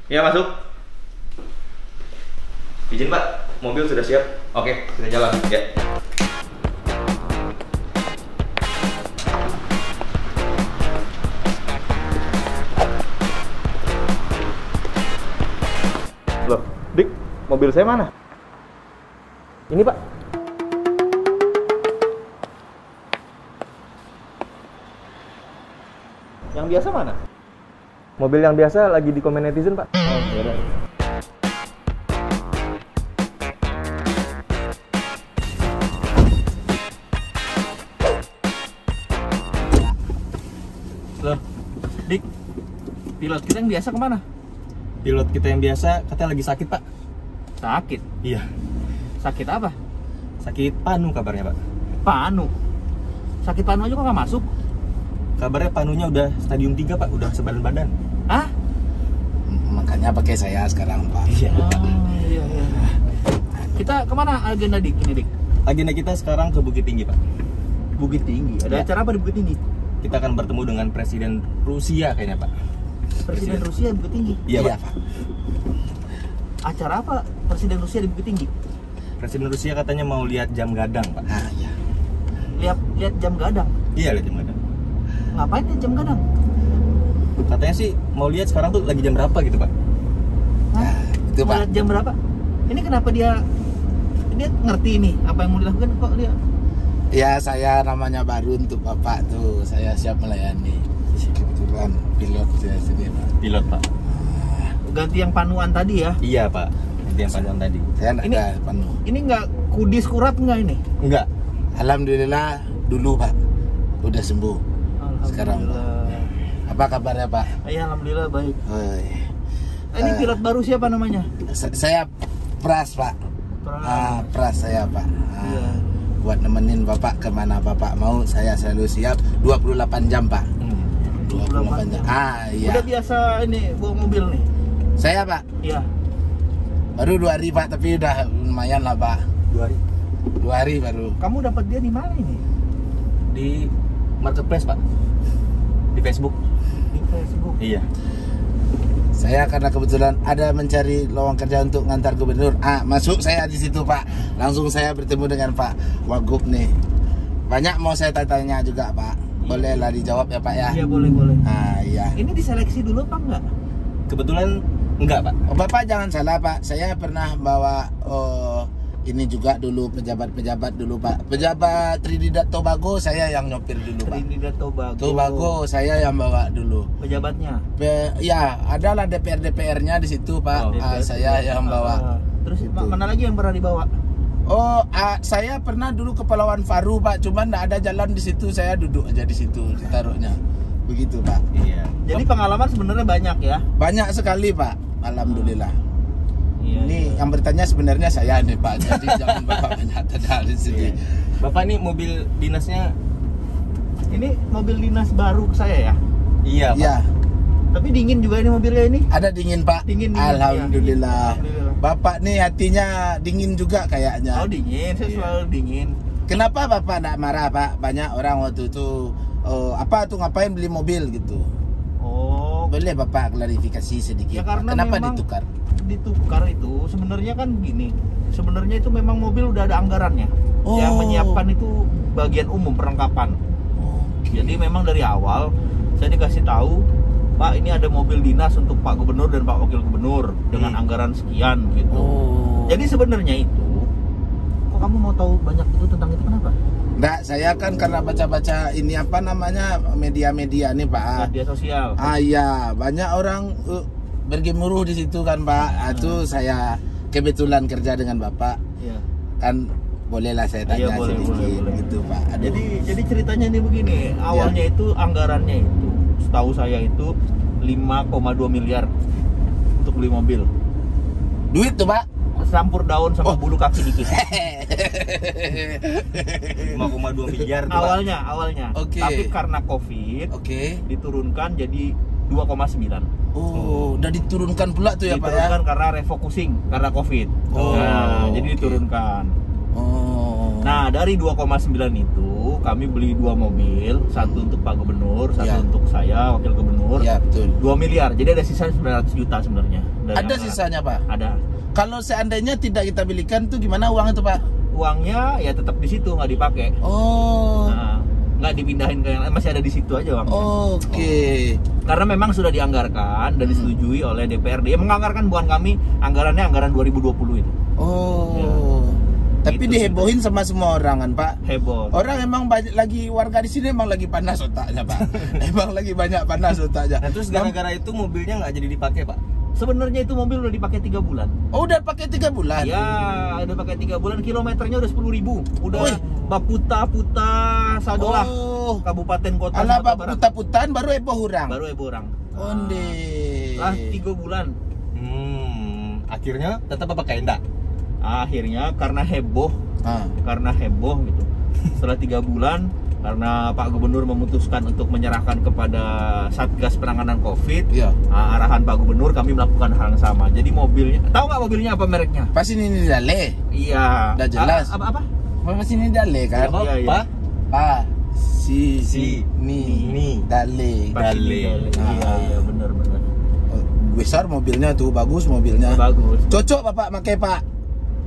Ya, masuk. Izin Pak, mobil sudah siap. Oke, kita jalan. Ya. Loh, Dik, mobil saya mana? Ini Pak. Yang biasa mana? Mobil yang biasa lagi di komen netizen, Pak. Oh, yaudah. Loh, Dik, pilot kita yang biasa kemana? Pilot kita yang biasa katanya lagi sakit, Pak. Sakit? Iya. Sakit apa? Sakit panu kabarnya, Pak. Panu? Sakit panu aja kok nggak masuk? Kabarnya panunya udah stadium 3, Pak. Udah sebadan badan. Hah? Makanya pakai saya sekarang, Pak. Iya. Iya. Kita kemana agenda Dik ini, Dik? Agenda kita sekarang ke Bukit Tinggi, Pak. Bukit Tinggi? Ada Ya. acara apa di Bukit Tinggi? Kita akan bertemu dengan Presiden Rusia kayaknya, Pak. Presiden Rusia di Bukit Tinggi? Iya, Pak. Acara apa Presiden Rusia di Bukit Tinggi? Presiden Rusia katanya mau lihat jam gadang, Pak. Ah, ya. Lihat jam gadang? Iya, lihat jam gadang. Ngapain lihat jam gadang? Katanya sih mau lihat sekarang tuh lagi jam berapa gitu, Pak. Hah? Itu, Mau Pak. lihat jam berapa? Ini kenapa dia ngerti ini apa yang mau dilakukan kok dia? Ya, saya namanya baru untuk Bapak tuh. Saya siap melayani. Kebetulan pilot saya sendiri, Pak. Pilot, Pak. Ganti yang panuan tadi ya? Iya, Pak. Itu yang panuan tadi. Saya nggak Ini- ada penuh. Ini nggak kudis kurat nggak ini? Enggak. Alhamdulillah dulu, Pak. Udah sembuh. Sekarang, Apa kabarnya, Pak? Ya, alhamdulillah baik. Oi. Ini pilot baru siapa namanya? Saya Pras, Pak. Pras. Pras saya, Pak. Iya. Buat nemenin Bapak kemana Bapak mau, saya selalu siap. 28 jam, Pak. 28 jam. Iya. Udah biasa ini bawa mobil nih. Saya, Pak. Iya. Baru 2 hari, Pak, tapi udah lumayan lah, Pak. 2 hari 2 hari baru. Kamu dapat dia di mana ini? di marketplace, Pak. Di Facebook. Di Facebook. Iya. Saya karena kebetulan ada mencari lowongan kerja untuk ngantar gubernur. Masuk saya di situ, Pak. Langsung saya bertemu dengan Pak Wagub nih. Banyak mau saya tanya juga, Pak. Boleh lah dijawab ya, Pak ya? Iya, boleh. Iya. Ini diseleksi dulu apa enggak? Kebetulan enggak, Pak. Bapak jangan salah, Pak. Saya pernah bawa ini juga dulu pejabat-pejabat dulu, Pak. Pejabat Trinidad Tobago saya yang nyopir dulu, Pak. Trinidad Tobago. Tobago saya yang bawa dulu. Pejabatnya. Ya, adalah DPR-DPR-nya di situ, Pak. DPR. Saya yang bawa. Terus Gitu. mana lagi yang pernah dibawa? Saya pernah dulu ke Kepulauan Faru, Pak. Cuman nggak ada jalan di situ, saya duduk aja di situ, ditaruhnya. Begitu, Pak. Iya. Jadi pengalaman sebenarnya banyak ya. Banyak sekali, Pak. Alhamdulillah. Iya. Ini yang bertanya sebenarnya saya nih, Pak. Jadi jangan Bapak banyak tanya di sini. Bapak nih mobil dinasnya. Ini mobil dinas baru saya ya. Iya, Pak. Ya, Tapi dingin juga ini mobilnya ini. ada dingin, Pak. Dingin. Alhamdulillah. Ya. Alhamdulillah. Bapak nih hatinya dingin juga kayaknya. Oh dingin, saya Iya. selalu dingin. Kenapa Bapak enggak marah, Pak? Banyak orang waktu itu apa tuh ngapain beli mobil gitu. Oh, Boleh Bapak klarifikasi sedikit? Ya, karena Kenapa memang- ditukar? ditukar itu sebenarnya kan gini. Sebenarnya itu memang mobil udah ada anggarannya. Oh. Yang menyiapkan itu bagian umum perlengkapan. Jadi memang dari awal saya dikasih tahu, Pak, ini ada mobil dinas untuk Pak Gubernur dan Pak Wakil Gubernur dengan anggaran sekian gitu. Oh. Jadi sebenarnya itu, kok kamu mau tahu banyak itu tentang itu kenapa? Enggak, saya kan karena baca-baca ini apa namanya media-media nih, Pak. Media sosial. Iya, banyak orang bergemuruh di situ kan, Pak. Itu saya kebetulan kerja dengan Bapak. Iya. Kan bolehlah saya tanya Iya, boleh, sedikit boleh. gitu, Pak. Aduh. Jadi ceritanya ini begini, awalnya itu anggarannya itu, setahu saya itu 5,2 miliar untuk beli mobil. Duit tuh, Pak. Campur daun sama bulu kaki dikit. 5,2 miliar tuh, Pak. awalnya. Oke. Tapi karena Covid Oke. diturunkan jadi 2,9. Oh, udah diturunkan pula tuh ya, Pak ya. Diturunkan karena refocusing karena Covid. Oh, Nah, jadi oke. diturunkan. Oh. Nah, dari 2,9 itu kami beli 2 mobil, satu untuk Pak Gubernur, satu Ya. untuk saya, Wakil Gubernur. Gubernur. Ya betul. 2 miliar. Jadi ada sisa 900 juta sebenarnya. dari Ada anggaran. sisanya Pak. Ada. Kalau seandainya tidak kita belikan tuh gimana uang itu Pak? Uangnya ya tetap di situ, nggak dipakai. Oh. Nah, nggak dipindahin ke yang lain, masih ada di situ aja uangnya. Oke. Karena memang sudah dianggarkan dan disetujui oleh DPRD. Yang menganggarkan bukan kami, anggarannya anggaran 2020 itu. Oh. Ya. Tapi Gitu dihebohin sama semua orang kan Pak. Heboh. Orang emang banyak lagi warga di sini emang lagi panas otaknya Pak. Emang lagi banyak panas otaknya. Nah terus gara-gara itu mobilnya nggak jadi dipakai Pak? Sebenarnya itu mobil udah dipakai 3 bulan. Oh udah pakai 3 bulan. Ya, udah pakai 3 bulan, kilometernya udah 10.000. Udah Wih. Baputa Sadolah, Oh. Kabupaten Kota Ala Sumatera Barat. putar-putan baru heboh orang. Baru orang. Onde. Lah 3 bulan. Akhirnya tetap apa kayak enggak? Akhirnya karena heboh gitu. Setelah 3 bulan, karena Pak Gubernur memutuskan untuk menyerahkan kepada Satgas Penanganan COVID, Iya. arahan Pak Gubernur, kami melakukan hal yang sama. Jadi mobilnya, tahu nggak mobilnya apa mereknya? Pas ini Dale. Iya. Udah jelas. Apa? Pas ini Dale kan? Apa? Iya, iya. Pak? Pak. Si Ni. Dale. Dale. Iya, benar. Oh, besar mobilnya tuh, bagus mobilnya. Bagus. Cocok Bapak pakai Pak.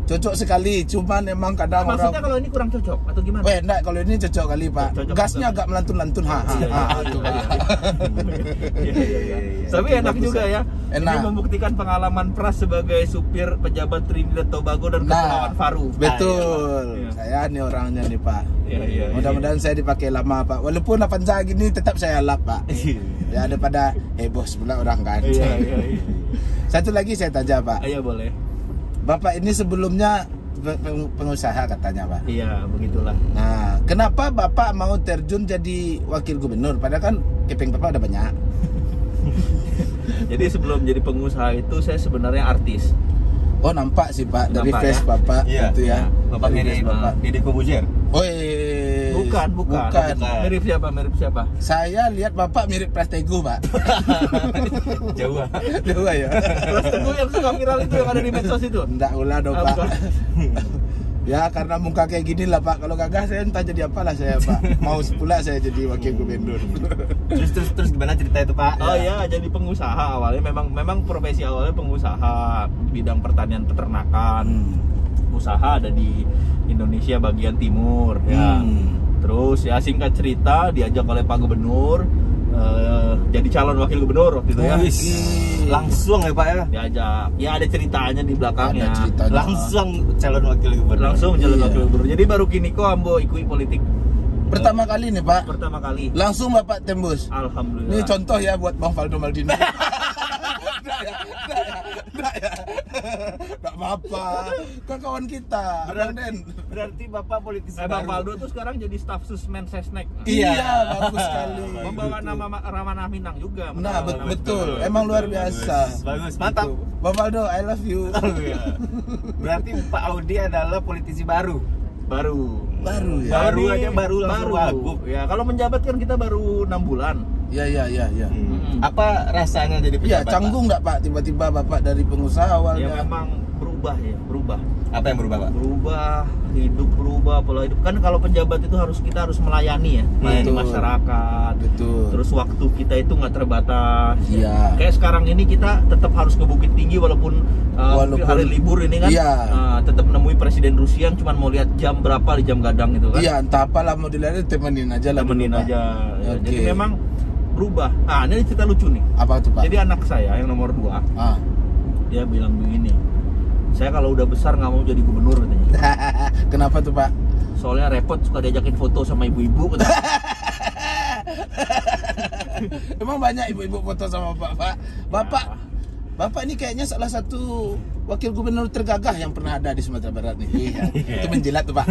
Cocok sekali, cuman emang kadang Maksudnya orang. kalau ini kurang cocok atau gimana? Weh, enggak, kalau ini cocok kali Pak. Cocok, Gasnya cocok. agak melantun-lantun. Iya, Tuh, Pak. Iya. Tapi enak bagus juga ya. Enak. Ini membuktikan pengalaman Pras sebagai supir pejabat Trinidad Tobago dan Kepulauan Faru. Betul. Iya. Saya nih orangnya nih Pak. Iya. Mudah-mudahan saya dipakai lama Pak. Walaupun 8 jam gini tetap saya lap Pak. Ya daripada heboh sebelah orang kan. Iya. Satu lagi saya tanya Pak. Iya boleh. Bapak ini sebelumnya pengusaha katanya Pak. Iya, begitulah. Nah, kenapa Bapak mau terjun jadi wakil gubernur? Padahal kan keping Bapak udah banyak. Jadi sebelum jadi pengusaha itu saya sebenarnya artis. Oh nampak sih Pak dari Nampak, face ya? Bapak Iya, itu ya. Bapak Dari mirip face Bapak. Deddy Kobuzier. Oh Bukan. Bukan. Mirip siapa? Saya lihat Bapak mirip Prastego Pak. Jauh. Jauh ya. Terus tunggu yang suka viral itu yang ada di medsos itu. Enggak ulah dong Ah, Pak. bukan. Ya karena muka kayak gini lah Pak. Kalau gagah saya entah jadi apalah saya Pak. Mau pula saya jadi wakil gubernur. Terus gimana cerita itu Pak? Oh ya, jadi pengusaha awalnya memang profesi awalnya pengusaha bidang pertanian peternakan. Usaha ada di Indonesia bagian timur ya. Terus ya singkat cerita diajak oleh Pak Gubernur jadi calon wakil gubernur waktu itu ya. Wis. Langsung ya Pak ya? Diajak. Ya ada ceritanya di belakangnya. Ada ceritanya. Langsung calon wakil gubernur. Langsung calon Iya. wakil gubernur. Jadi baru kini kok ambo ikut politik Pertama kali nih Pak. pertama kali. Langsung Bapak tembus. Alhamdulillah. Ini contoh ya buat Bang Faldo Maldini. Enggak ya. Enggak apa-apa. Kan kawan kita. Abang Den. Berarti Bapak politisi Bang baru. Faldo tuh sekarang jadi staf susmen Sesnek. Iya, bagus sekali. Membawa nama Ramana Minang juga. Nah, Membawa nama betul. Minang. Emang luar biasa. Bagus, mantap. Bang Faldo, I love you. Berarti Pak Audi adalah politisi baru. Baru. Baru ya. Baru Jadi, aja, baru langsung wagub. Ya, kalau menjabat kan kita baru 6 bulan. Iya. Apa rasanya jadi Iya, pejabat? canggung enggak Pak tiba-tiba Bapak dari pengusaha Ya awalnya? memang berubah. Pak? Apa yang berubah Pak? Berubah, hidup berubah, pola hidup. Kan kalau penjabat itu kita harus melayani ya, melayani Betul. masyarakat. Betul. Terus waktu kita itu nggak terbatas. Iya. Kayak sekarang ini kita tetap harus ke Bukit Tinggi walaupun hari libur ini kan. Iya. Tetap menemui Presiden Rusia yang cuma mau lihat jam berapa di jam gadang itu kan. Iya, entah apalah modelnya temenin aja lah. Temenin dulu, Pak. aja. Ya, Oke. Jadi memang berubah. Ini cerita lucu nih. Apa tuh Pak? Jadi anak saya yang nomor 2 Ah. dia bilang begini. Saya kalau udah besar nggak mau jadi gubernur katanya. Kenapa tuh Pak? Soalnya repot suka diajakin foto sama ibu-ibu katanya. Emang banyak ibu-ibu foto sama Bapak. Bapak ini kayaknya salah satu wakil gubernur tergagah yang pernah ada di Sumatera Barat nih. Iya. Itu menjilat tuh Pak.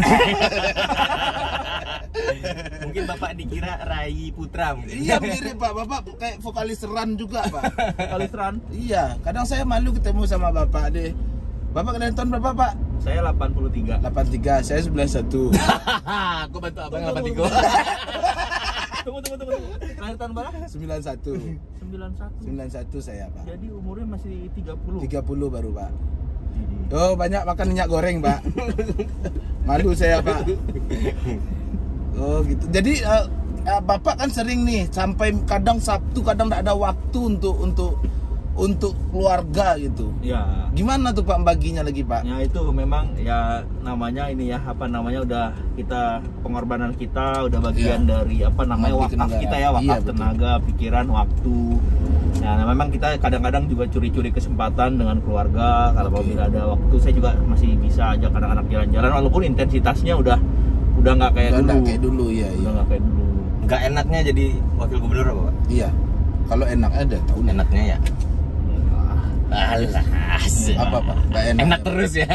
Mungkin Bapak dikira Rai Putra mungkin. Iya mirip Pak. Bapak kayak vokalis Ran juga Pak. Kalisran. Iya. Kadang saya malu ketemu sama Bapak deh. Bapak kalian tahun berapa Pak? Saya 83. 83. Saya 91. Aku bantu abang Tunggu, 83. Tunggu. Lahir tahun berapa? 91. 91. 91 saya Pak. Jadi umurnya masih 30. 30 baru Pak. Oh banyak makan minyak goreng Pak. Malu saya Pak. Oh gitu. Jadi Bapak kan sering nih sampai kadang Sabtu kadang tidak ada waktu untuk keluarga gitu. Ya. Gimana tuh Pak baginya lagi Pak? Ya itu memang ya namanya ini ya apa namanya udah kita pengorbanan kita udah bagian dari apa namanya Mengabdi ke wakaf negara. kita ya, wakaf Iya, betul. tenaga, pikiran, waktu. Nah, memang kita kadang-kadang juga curi-curi kesempatan dengan keluarga. Kalau apabila ada waktu saya juga masih bisa ajak anak-anak jalan-jalan walaupun intensitasnya udah nggak kayak Udah dulu. nggak kayak dulu ya. Udah nggak kayak dulu. Nggak enaknya jadi wakil gubernur apa, Pak? Iya. Kalau enaknya ada tahu Enaknya ya. Alah, apa Pak? Nggak enak. Enak terus ya.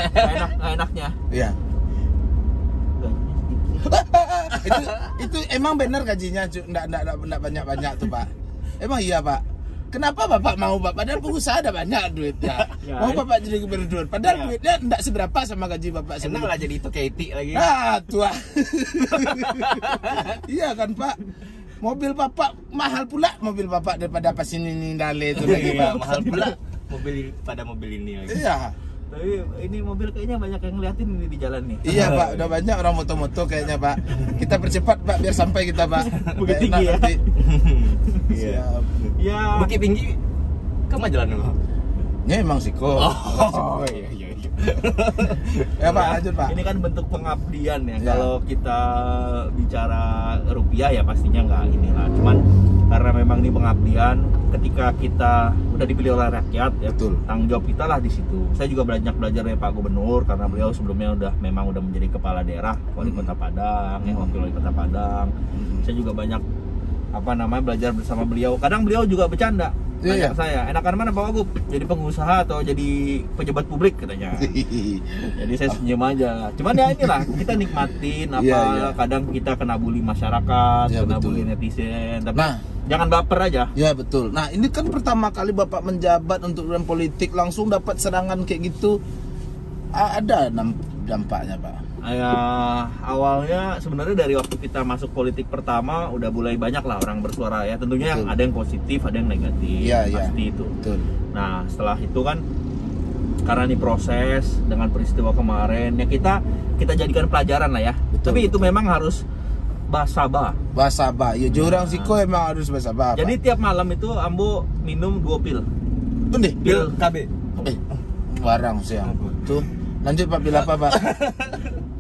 nggak enaknya. Iya. itu emang benar gajinya enggak banyak-banyak tuh Pak. Emang iya Pak. Kenapa Bapak mau Pak? Padahal pengusaha ada banyak duitnya. Ya, Mau ya. Bapak jadi gubernur. Padahal Ya. duitnya enggak seberapa sama gaji Bapak Enak sebelum. lah jadi itu Katie lagi. Tua. Iya kan Pak. Mobil Bapak mahal pula mobil Bapak daripada pas ini Dale itu lagi Iya, Pak. mahal pula mobil ini lagi. Iya. Tapi ini mobil kayaknya banyak yang ngeliatin ini di jalan nih. Iya Pak, udah banyak orang moto-moto kayaknya Pak. Kita percepat Pak biar sampai kita Pak. Bukit Nggak Tinggi enak ya. nanti. Iya. Siap. Ya. Bukit Tinggi ke Majalah dulu. Ini emang siko. Oh iya. Ya Pak, lanjut Pak. Ini kan bentuk pengabdian ya. Ya. Kalau kita bicara rupiah ya pastinya nggak inilah. Cuman karena memang ini pengabdian, ketika kita udah dipilih oleh rakyat ya, Betul. tanggung jawab kita lah di situ. Saya juga banyak belajar dari Pak Gubernur karena beliau sebelumnya udah menjadi kepala daerah wali kota Padang, wakil wali kota Padang. Saya juga banyak belajar bersama beliau. Kadang beliau juga bercanda. Iya, Tanya ke saya, enakan mana Pak Wagub? Jadi pengusaha atau jadi pejabat publik katanya. Jadi saya senyum aja. Cuman ya inilah kita nikmatin apa Iya, iya. kadang kita kena bully masyarakat, Iya, kena betul. bully netizen. Tapi Nah. jangan baper aja. Ya betul. Nah ini kan pertama kali Bapak menjabat untuk urusan politik langsung dapat serangan kayak gitu. Ada dampaknya Pak. Ya, awalnya sebenarnya dari waktu kita masuk politik pertama udah mulai banyak lah orang bersuara ya. Tentunya yang Betul. ada yang positif, ada yang negatif. Iya, iya. Pasti itu. Betul. Nah, setelah itu kan karena ini proses dengan peristiwa kemarin ya kita jadikan pelajaran lah ya. Betul, Tapi itu betul. memang harus basabah. Basabah. Ya jurang siko emang harus basabah. Jadi tiap malam itu Ambo minum 2 pil. Undi. Pil KB. Barang siang. Tuh. Lanjut Pak, pil apa Pak?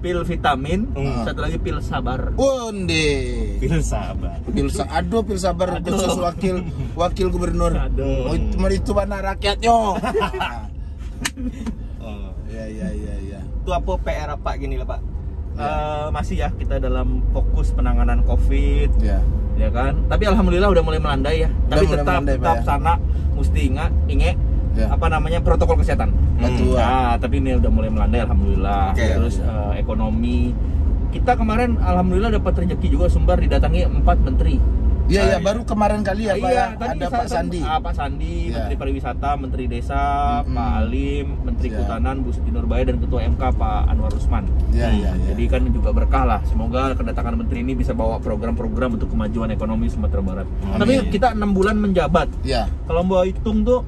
pil vitamin, Hmm. satu lagi pil sabar. Undi. Pil sabar. Aduh pil sabar khusus wakil gubernur. Aduh. Oh, itu mana rakyatnya? Oh. Ya. Itu apa PR apa gini lah Pak? Masih ya kita dalam fokus penanganan COVID, Ya. ya kan. Tapi alhamdulillah udah mulai melandai ya. Udah Tapi mulai tetap melandai, Pak, ya. sana mesti ingat Ya. protokol kesehatan. Betul. Nah, tapi ini udah mulai melandai alhamdulillah. Oke. Terus ekonomi kita kemarin alhamdulillah dapat rezeki juga sumber didatangi 4 menteri. Iya, baru kemarin kali ya Pak ya. tadi Ada Pak Sandi. Pak Sandi, Iya. Menteri Pariwisata, Menteri Desa, Mm-mm. Pak Alim, Menteri Iya. Kehutanan, Bu Siti Nurbaya dan Ketua MK Pak Anwar Usman. Iya. Jadi kan juga berkah lah. Semoga kedatangan menteri ini bisa bawa program-program untuk kemajuan ekonomi Sumatera Barat. Amin. Tapi kita 6 bulan menjabat. Ya. Kalau mau hitung tuh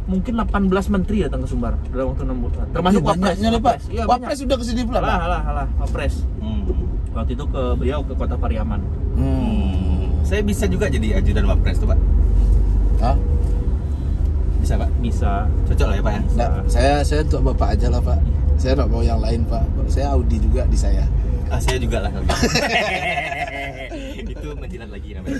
mungkin 18 menteri datang ke Sumbar dalam waktu 6 bulan. Termasuk Wapres. banyaknya nih Pak. Iya, Wapres sudah kesini pula Pak. Alah, Wapres. Waktu itu beliau ke Kota Pariaman. Saya bisa juga jadi ajudan Wapres tuh Pak. Hah? Bisa Pak? Bisa. Cocok lah ya Pak ya? Nggak, saya untuk Bapak aja lah Pak. Saya nggak mau yang lain Pak. Saya Audi juga di saya. Saya juga lah kalau gitu. Itu menjilat lagi namanya.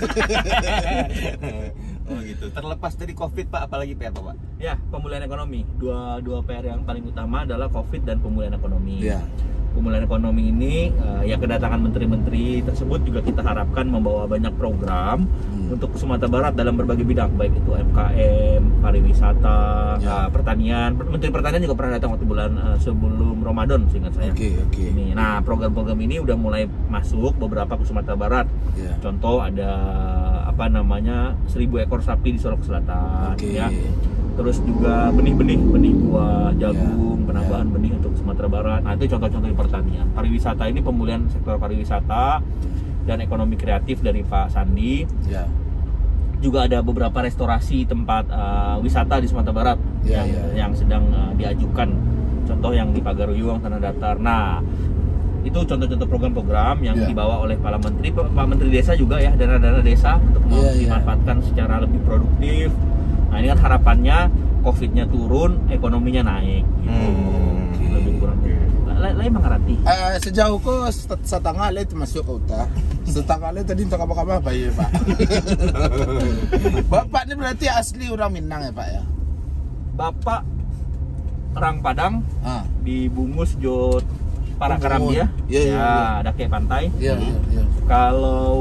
Oh gitu. Terlepas dari COVID Pak, apalagi PR Pak? Ya, pemulihan ekonomi. Dua PR yang paling utama adalah COVID dan pemulihan ekonomi. Iya. Pemulihan ekonomi ini ya kedatangan menteri-menteri tersebut juga kita harapkan membawa banyak program untuk Sumatera Barat dalam berbagai bidang, baik itu UMKM, pariwisata, Ya. pertanian. Menteri Pertanian juga pernah datang waktu bulan sebelum Ramadan seingat saya. Oke. Ini. Nah, program-program ini udah mulai masuk beberapa ke Sumatera Barat. Iya. Contoh ada 1000 ekor sapi di Solok Selatan Oke. ya. Terus juga benih buah, jagung, Ya, penambahan ya. benih untuk Sumatera Barat. Nah, itu contoh-contoh di pertanian. Pariwisata ini pemulihan sektor pariwisata dan ekonomi kreatif dari Pak Sandi. Ya. Juga ada beberapa restorasi tempat wisata di Sumatera Barat Ya, yang ya. sedang diajukan. Contoh yang di Pagaruyung, Tanah Datar. Nah, Itu contoh-contoh program-program yang Iya. dibawa oleh Pak Menteri Desa juga ya, dana-dana desa untuk Iya, iya. dimanfaatkan secara lebih produktif. Nah ini kan harapannya COVID-nya turun, ekonominya naik. Gitu. Lebih kurang. Lain mengerti. Sejauh ko setengah itu masuk ke utah. Setengah tadi untuk apa ya Pak? Bapak ini berarti asli orang Minang ya Pak ya? Bapak orang Padang Ah. di Bungus Jot Parakaram Bungus. ya, Iya, iya, iya. ada kayak pantai. Iya, iya. Kalau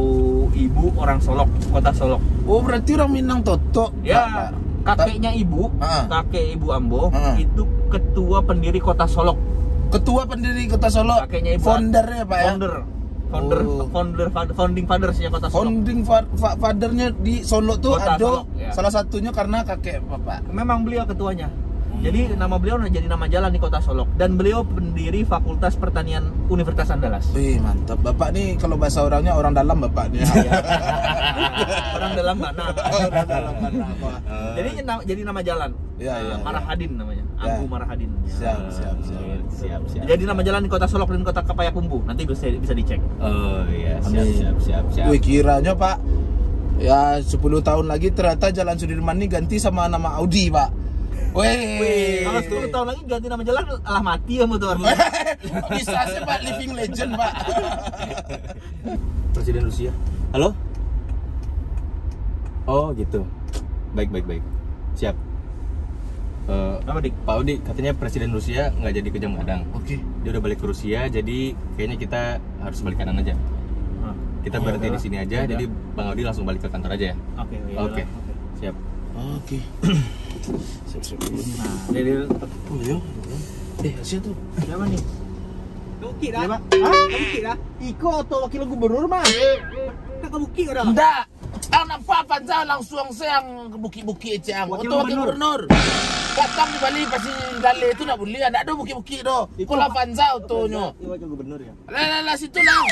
ibu orang Solok, kota Solok. Oh berarti orang Minang Toto. Ya, kakeknya ibu, Ah. kakek ibu Ambo Ah. itu ketua pendiri kota Solok. Ketua pendiri Kota Solo. Kakeknya ibu. Foundernya Pak ya? Founder, Oh. founding fathersnya kota Solok. Founding fathernya di Solo tuh Kota ada Solok, ya. salah satunya karena kakek Bapak. Memang beliau ketuanya. Jadi nama beliau jadi nama jalan di kota Solok dan beliau pendiri Fakultas Pertanian Universitas Andalas. Wih mantap. Bapak nih kalau bahasa orangnya orang dalam Bapak nih. Orang dalam mana? Orang dalam mana Pak? Jadi nama jalan. Iya, iya, iya. Marahadin namanya. Ya. Abu Marahadin. Siap. Jadi nama jalan di kota Solok dan kota Payakumbuh. Nanti bisa dicek. Oh iya, Amin. siap. Wih kiranya Pak. Ya 10 tahun lagi ternyata Jalan Sudirman ini ganti sama nama Audi Pak. Wih. Kalau 10 tahun lagi ganti nama jalan, alah mati ya motor. Bisa sih Pak, living legend Pak. Presiden Rusia. Halo? Oh gitu. Baik. Siap. Apa dik? Pak Odi, katanya Presiden Rusia nggak jadi ke Jamgadang. Oke. Dia udah balik ke Rusia, jadi kayaknya kita harus balik kanan aja. Kita berhenti di sini aja, Ya, jadi Bang Odi langsung balik ke kantor aja ya. Oke. Oke. Siap. Oke. Siap. Nah, jadi Oh iya. Asia tuh. siapa nih? Bukit dah. Siapa? Bukit dah. Iko atau wakil gubernur mah? Tak ke bukit dah. Enggak. Nampak panjang langsung sayang ke bukit-bukit Ciang. Wakil Wakil gubernur. Datang di Bali pasti dale itu nak boleh. Ada bukit-bukit doh. Kau lah panjang tuh nyo. Wakil gubernur ya. Lah situ lah.